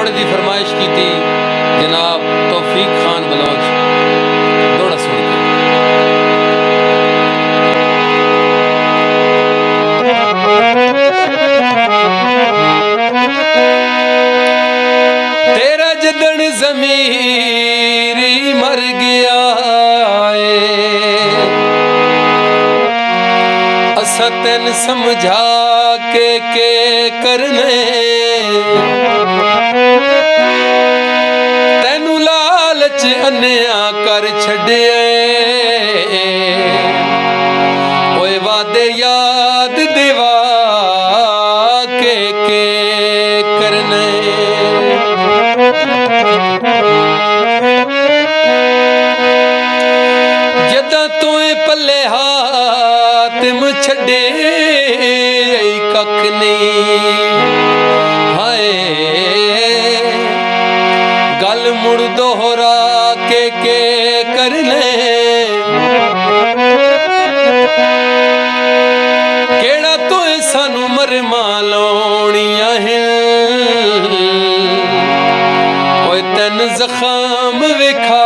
जोड़े की फरमाइश की थी जनाब तौफीक खान बलोच जोड़ा सुन के। तेरा जदन ज़मीरी मर गया असा तेन समझा के करने तेनू लालच अन्या कर छड़िए ओए वादे याद दिवा के करने जदा तोए पल्ले हातिम छड़े कख नहीं हाय गल मुड़ दोहरा के करने केड़ा तोए सानू मरमा लाउणियां हैं ओए तन जख्म विखा